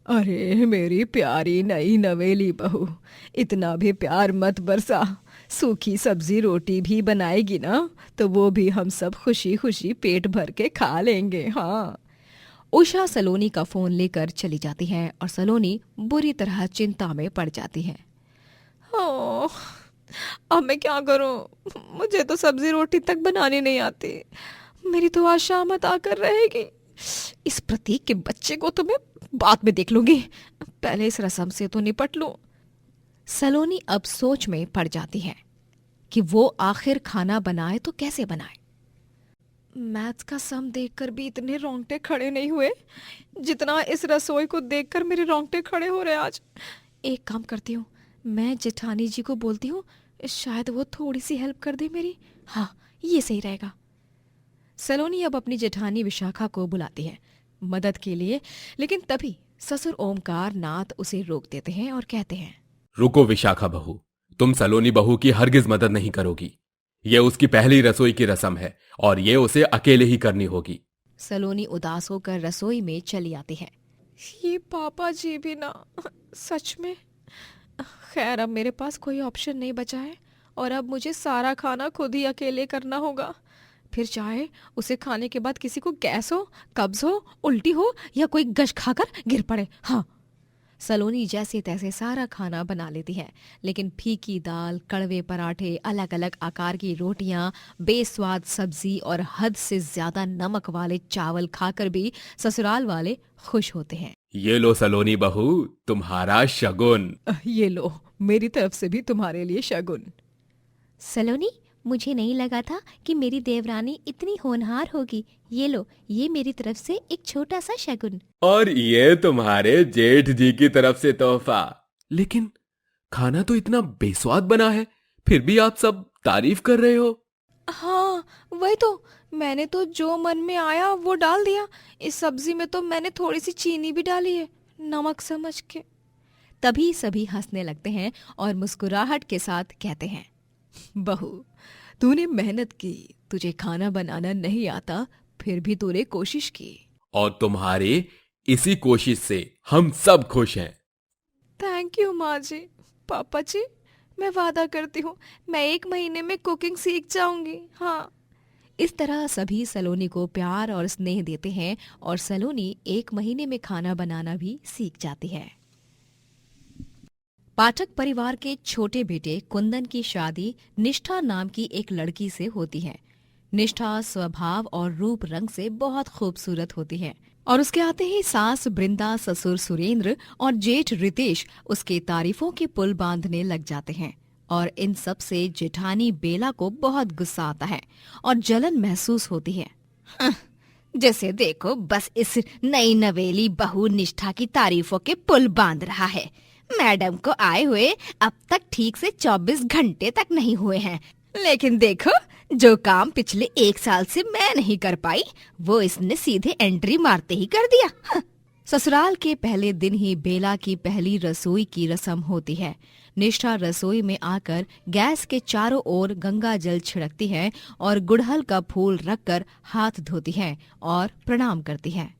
अरे मेरी प्यारी नई नवेली बहू, इतना भी प्यार मत बरसा। सूखी सब्जी रोटी भी बनाएगी ना तो वो भी हम सब खुशी खुशी पेट भर के खा लेंगे। हाँ। उषा सलोनी का फोन लेकर चली जाती है और सलोनी बुरी तरह चिंता में पड़ जाती है। अब मैं क्या करूं? मुझे तो सब्जी रोटी तक बनानी नहीं आती। मेरी तो आज शामत आकर रहेगी। इस प्रतीक के बच्चे को तो मैं बाद में देख लूंगी, पहले इस रस्म से तो निपट लूं। सलोनी अब सोच में पड़ जाती है कि वो आखिर खाना बनाए तो कैसे बनाए। मैथ्स का सम देखकर भी इतने रोंगटे खड़े नहीं हुए जितना इस रसोई को देखकर मेरे रोंगटे खड़े हो रहे आज। एक काम करती हूँ, मैं जेठानी जी को बोलती हूँ, शायद वो थोड़ी सी हेल्प कर दे मेरी। हाँ, ये सही रहेगा। सलोनी अब अपनी जेठानी विशाखा को बुलाती है मदद के लिए, लेकिन तभी ससुर ओमकार नाथ उसे रोक देते हैं और कहते हैं, रुको विशाखा बहू, तुम सलोनी बहू की हरगिज मदद नहीं करोगी। ये उसकी पहली रसोई की रस्म है और ये उसे अकेले ही करनी होगी। सलोनी उदास होकर रसोई में चली आती है। ये पापा जी भी ना, सच में। खैर, अब मेरे पास कोई ऑप्शन नहीं बचा है और अब मुझे सारा खाना खुद ही अकेले करना होगा। फिर चाहे उसे खाने के बाद किसी को गैस हो, कब्ज हो, उल्टी हो या कोई गश खाकर गिर पड़े। हाँ। सलोनी जैसे तैसे सारा खाना बना लेती है, लेकिन फीकी दाल, कड़वे पराठे, अलग अलग आकार की रोटियां, बेस्वाद सब्जी और हद से ज्यादा नमक वाले चावल खाकर भी ससुराल वाले खुश होते हैं। ये लो सलोनी बहू, तुम्हारा शगुन। ये लो, मेरी तरफ से भी तुम्हारे लिए शगुन। सलोनी, मुझे नहीं लगा था कि मेरी देवरानी इतनी होनहार होगी। ये लो, ये मेरी तरफ से एक छोटा सा शगुन। और ये तुम्हारे जेठ जी की तरफ से तोहफा। लेकिन खाना तो इतना बेस्वाद बना है, फिर भी आप सब तारीफ कर रहे हो। हाँ, वही तो, मैंने तो जो मन में आया वो डाल दिया। इस सब्जी में तो मैंने थोड़ी सी चीनी भी डाली है, नमक समझ के। तभी सभी हंसने लगते हैं और मुस्कुराहट के साथ कहते हैं, बहू, तूने मेहनत की, तुझे खाना बनाना नहीं आता, फिर भी तूने कोशिश की। और तुम्हारे इसी कोशिश से हम सब खुश हैं। थैंक यू माँ जी। पापा जी, मैं वादा करती हूँ मैं 1 महीने में कुकिंग सीख जाऊंगी। हाँ, इस तरह सभी सलोनी को प्यार और स्नेह देते हैं और सलोनी 1 महीने में खाना बनाना भी सीख जाती है। पाठक परिवार के छोटे बेटे कुंदन की शादी निष्ठा नाम की एक लड़की से होती है। निष्ठा स्वभाव और रूप रंग से बहुत खूबसूरत होती है और उसके आते ही सास वृंदा, ससुर सुरेंद्र और जेठ रितेश उसके तारीफों के पुल बांधने लग जाते हैं और इन सब से जेठानी बेला को बहुत गुस्सा आता है और जलन महसूस होती है। जैसे देखो बस इस नई नवेली बहू निष्ठा की तारीफों के पुल बांध रहा है। मैडम को आए हुए अब तक ठीक से 24 घंटे तक नहीं हुए हैं, लेकिन देखो जो काम पिछले 1 साल से मैं नहीं कर पाई वो इसने सीधे एंट्री मारते ही कर दिया। ससुराल के पहले दिन ही बेला की पहली रसोई की रस्म होती है। निष्ठा रसोई में आकर गैस के चारों ओर गंगा जल छिड़कती है और गुड़हल का फूल रखकर हाथ धोती है और प्रणाम करती है।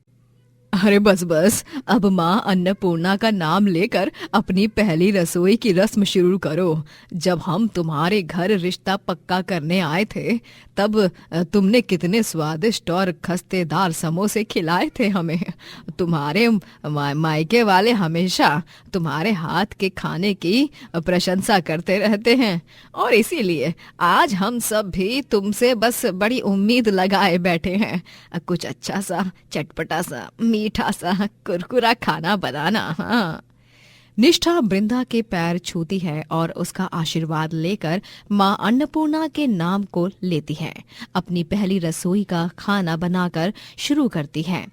अरे बस बस, अब माँ अन्नपूर्णा का नाम लेकर अपनी पहली रसोई की रस्म शुरू करो। जब हम तुम्हारे घर रिश्ता पक्का करने आए थे तब तुमने कितने स्वादिष्ट और खस्तेदार समोसे खिलाए थे हमें। तुम्हारे मायके वाले हमेशा तुम्हारे हाथ के खाने की प्रशंसा करते रहते हैं और इसीलिए आज हम सब भी तुमसे बस बड़ी उम्मीद लगाए बैठे हैं। कुछ अच्छा सा, चटपटा सा, मीठा सा, कुरकुरा खाना बनाना। हाँ। निष्ठा वृंदा के पैर छूती है और उसका आशीर्वाद लेकर माँ अन्नपूर्णा के नाम को लेती है। अपनी पहली रसोई का खाना बनाकर शुरू करती है।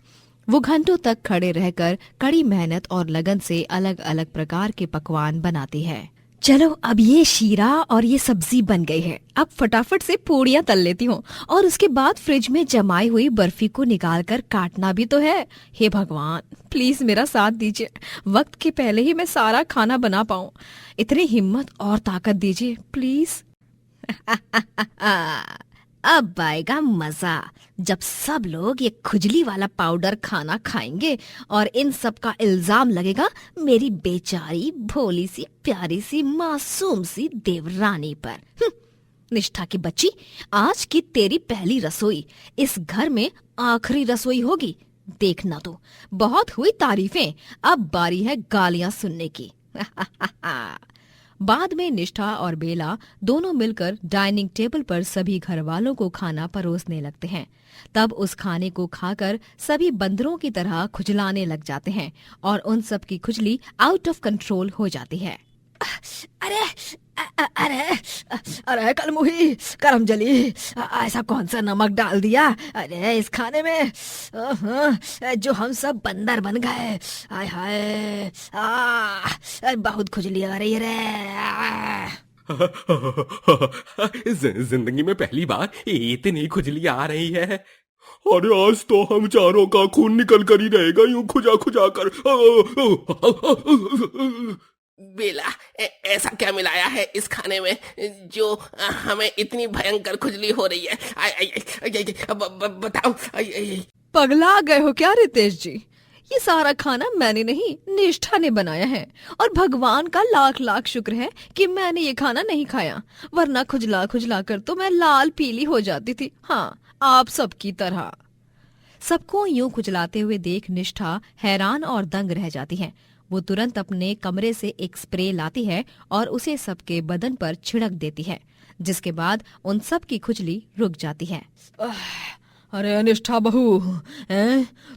वो घंटों तक खड़े रहकर कड़ी मेहनत और लगन से अलग अलग प्रकार के पकवान बनाती है। चलो अब ये शीरा और ये सब्जी बन गई है, अब फटाफट से पूड़ियाँ तल लेती हूँ और उसके बाद फ्रिज में जमाई हुई बर्फी को निकालकर काटना भी तो है। हे भगवान, प्लीज मेरा साथ दीजिए, वक्त के पहले ही मैं सारा खाना बना पाऊँ। इतनी हिम्मत और ताकत दीजिए प्लीज। अब आएगा मजा जब सब लोग ये खुजली वाला पाउडर खाना खाएंगे और इन सब का इल्जाम लगेगा मेरी बेचारी भोली सी प्यारी सी मासूम सी देवरानी पर। निष्ठा की बच्ची, आज की तेरी पहली रसोई इस घर में आखिरी रसोई होगी। देखना तो, बहुत हुई तारीफें, अब बारी है गालियां सुनने की। बाद में निष्ठा और बेला दोनों मिलकर डाइनिंग टेबल पर सभी घर वालों को खाना परोसने लगते हैं। तब उस खाने को खाकर सभी बंदरों की तरह खुजलाने लग जाते हैं और उन सब की खुजली आउट ऑफ कंट्रोल हो जाती है। अरे अरे अरे कलमुही, करमजली, ऐसा कौन सा नमक डाल दिया अरे इस खाने में जो हम सब बंदर बन गए। हाय हाय, बहुत खुजली आ रही है रे। जिंदगी में पहली बार इतनी खुजली आ रही है। अरे आज तो हम चारों का खून निकल कर ही रहेगा यूं खुजा खुजा कर। बेला, ऐसा क्या मिलाया है इस खाने में जो हमें इतनी भयंकर खुजली हो रही है? बताओ। पगला गए हो क्या रितेश जी? ये सारा खाना मैंने नहीं, निष्ठा ने बनाया है और भगवान का लाख लाख शुक्र है कि मैंने ये खाना नहीं खाया, वरना खुजला खुजला कर तो मैं लाल पीली हो जाती थी। हाँ, आप सबकी तरह। सबको यूं खुजलाते हुए देख निष्ठा हैरान और दंग रह जाती है। वो तुरंत अपने कमरे से एक स्प्रे लाती है और उसे सबके बदन पर छिड़क देती है, जिसके बाद उन सब की खुजली रुक जाती है। अरे निष्ठा बहू,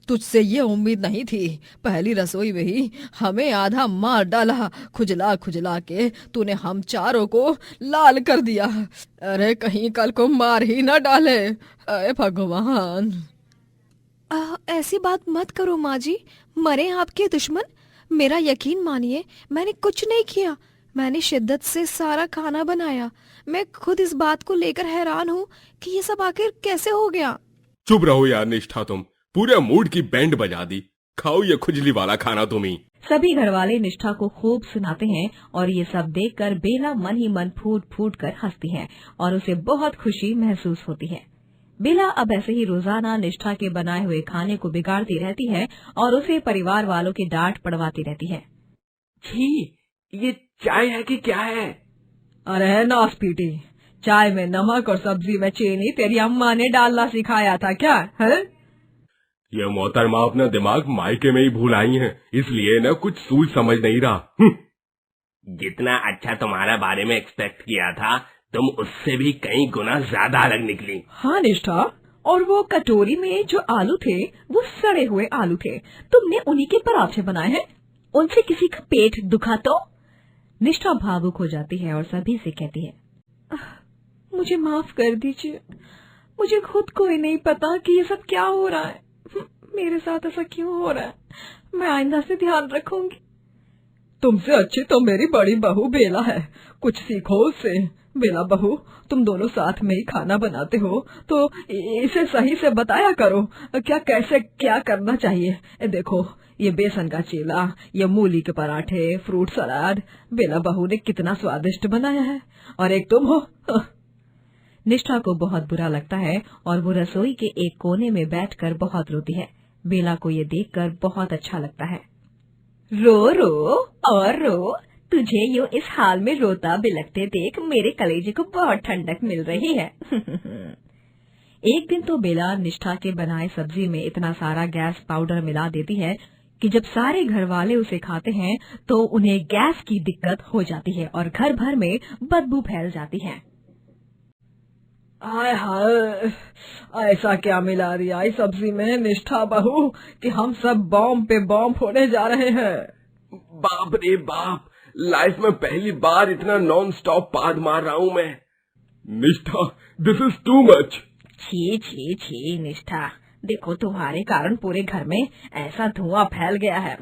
तुझसे ये उम्मीद नहीं थी। पहली रसोई में ही हमें आधा मार डाला, खुजला खुजला के तूने हम चारों को लाल कर दिया। अरे कहीं कल को मार ही न डाले। अरे भगवान। ऐसी बात मत करो माँ जी, मरे आपके दुश्मन। मेरा यकीन मानिए, मैंने कुछ नहीं किया। मैंने शिद्दत से सारा खाना बनाया। मैं खुद इस बात को लेकर हैरान हूँ कि ये सब आखिर कैसे हो गया। चुप रहो यार निष्ठा, तुम पूरे मूड की बैंड बजा दी। खाओ ये खुजली वाला खाना तुम ही। सभी घरवाले निष्ठा को खूब सुनाते हैं और ये सब देखकर बेला मन ही मन फूट फूट कर हंसती है और उसे बहुत खुशी महसूस होती है। बेला अब ऐसे ही रोजाना निष्ठा के बनाए हुए खाने को बिगाड़ती रहती है और उसे परिवार वालों की डांट पड़वाती रहती है। छी, ये चाय है कि क्या है? अरे नासपीटी, चाय में नमक और सब्जी में चीनी तेरी अम्मा ने डालना सिखाया था क्या है? ये मोहतरमा अपना दिमाग मायके में ही भूल आई है, इसलिए न कुछ सूझ समझ नहीं रहा। जितना अच्छा तुम्हारा बारे में एक्सपेक्ट किया था, तुम उससे भी कई गुना ज्यादा अलग निकली। हाँ निष्ठा, और वो कटोरी में जो आलू थे वो सड़े हुए आलू थे। तुमने उन्हीं के पराठे बनाए हैं। उनसे किसी का पेट दुखा तो? निष्ठा भावुक हो जाती है और सभी से कहती है, मुझे माफ कर दीजिए, मुझे खुद को ही नहीं पता कि ये सब क्या हो रहा है। मेरे साथ ऐसा क्यों हो रहा है? मैं आइंदा से ध्यान रखूंगी। तुमसे अच्छी तो मेरी बड़ी बहू बेला है, कुछ सीखो उससे। बेला बहू, तुम दोनों साथ में ही खाना बनाते हो तो इसे सही से बताया करो, कैसे क्या करना चाहिए। देखो, ये बेसन का चीला, ये मूली के पराठे, फ्रूट सलाद बेला बहू ने कितना स्वादिष्ट बनाया है, और एक तुम हो। निष्ठा को बहुत बुरा लगता है और वो रसोई के एक कोने में बैठकर बहुत रोती है। बेला को ये देखकर बहुत अच्छा लगता है। रो रो और रो, तुझे यूं इस हाल में रोता बिलखते देख मेरे कलेजे को बहुत ठंडक मिल रही है। एक दिन तो बेला निष्ठा के बनाए सब्जी में इतना सारा गैस पाउडर मिला देती है कि जब सारे घर वाले उसे खाते हैं तो उन्हें गैस की दिक्कत हो जाती है और घर भर में बदबू फैल जाती है। हाय हाय, ऐसा क्या मिला दिया इस सब्जी में निष्ठा बहू कि हम सब बॉम्ब पे बॉम्ब होने जा रहे हैं। बाप रे बाप, लाइफ में पहली बार इतना नॉन स्टॉप पाद मार रहा हूँ मैं। निष्ठा, दिस इज टू मच। छी छी छी निष्ठा, देखो तुम्हारे कारण पूरे घर में ऐसा धुआं फैल गया है।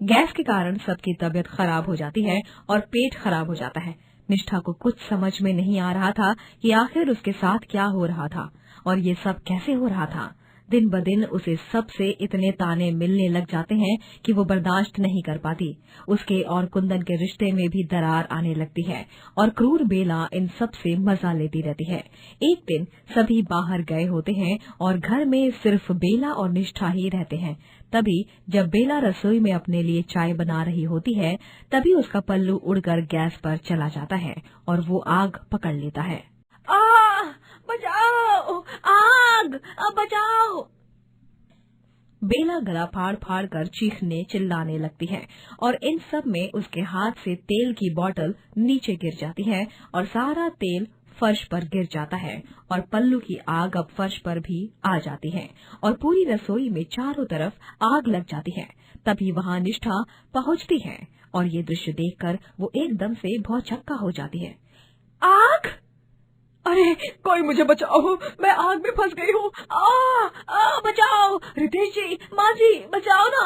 गैस के कारण सबकी तबीयत खराब हो जाती है और पेट खराब हो जाता है। निष्ठा को कुछ समझ में नहीं आ रहा था कि आखिर उसके साथ क्या हो रहा था और ये सब कैसे हो रहा था। दिन ब दिन उसे सबसे इतने ताने मिलने लग जाते हैं कि वो बर्दाश्त नहीं कर पाती। उसके और कुंदन के रिश्ते में भी दरार आने लगती है और क्रूर बेला इन सब से मजा लेती रहती है। एक दिन सभी बाहर गए होते हैं और घर में सिर्फ बेला और निष्ठा ही रहते हैं। तभी जब बेला रसोई में अपने लिए चाय बना रही होती है, तभी उसका पल्लू उड़कर गैस पर चला जाता है और वो आग पकड़ लेता है। बचाओ, आग, बचाओ! बेला गला फाड़ फाड़ कर चीखने चिल्लाने लगती है और इन सब में उसके हाथ से तेल की बोतल नीचे गिर जाती है और सारा तेल फर्श पर गिर जाता है और पल्लू की आग अब फर्श पर भी आ जाती है और पूरी रसोई में चारों तरफ आग लग जाती है। तभी वहाँ निष्ठा पहुँचती है और ये दृश्य देखकर वो एकदम से भौचक्का हो जाती है। आग! अरे कोई मुझे बचाओ, मैं आग में फंस गई हूँ। बचाओ! रितेश जी, माँ जी, बचाओ ना।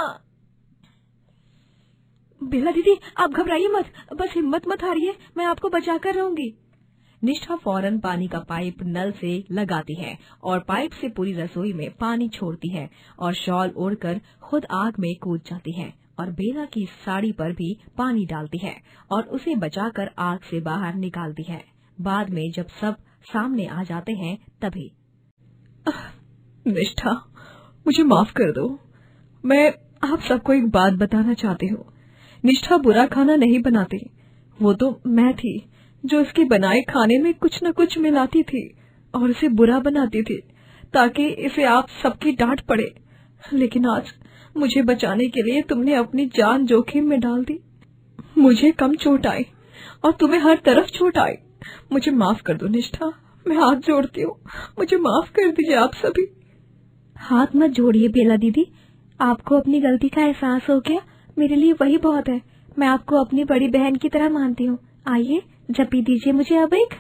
बेला दीदी, आप घबराइए मत, बस हिम्मत मत हारिए, मैं आपको बचा कर रहूंगी। निष्ठा फौरन पानी का पाइप नल से लगाती है और पाइप से पूरी रसोई में पानी छोड़ती है और शॉल ओढ़कर खुद आग में कूद जाती है और बेला की साड़ी पर भी पानी डालती है और उसे बचाकर आग से बाहर निकालती है। बाद में जब सब सामने आ जाते हैं तभी, निष्ठा, मुझे माफ कर दो, मैं आप सबको एक बात बताना चाहती हूँ। निष्ठा बुरा खाना नहीं बनाती, वो तो मैं थी जो इसके बनाए खाने में कुछ न कुछ मिलाती थी और इसे बुरा बनाती थी ताकि इसे आप सबकी डांट पड़े। लेकिन आज मुझे बचाने के लिए तुमने अपनी जान जोखिम में डाल दी। मुझे कम चोट आई और तुम्हें हर तरफ चोट आई। मुझे माफ कर दो निष्ठा, मैं हाथ जोड़ती हूँ, मुझे माफ कर दीजिए आप सभी। हाथ मत जोड़िए बेला दीदी, आपको अपनी गलती का एहसास हो गया, मेरे लिए वही बहुत है। मैं आपको अपनी बड़ी बहन की तरह मानती हूँ। आइए जपी दीजिए मुझे अब एक।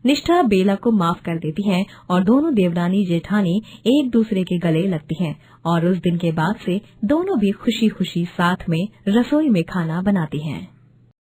निष्ठा बेला को माफ कर देती है और दोनों देवरानी जेठानी एक दूसरे के गले लगती हैं और उस दिन के बाद से दोनों भी खुशी खुशी साथ में रसोई में खाना बनाती हैं।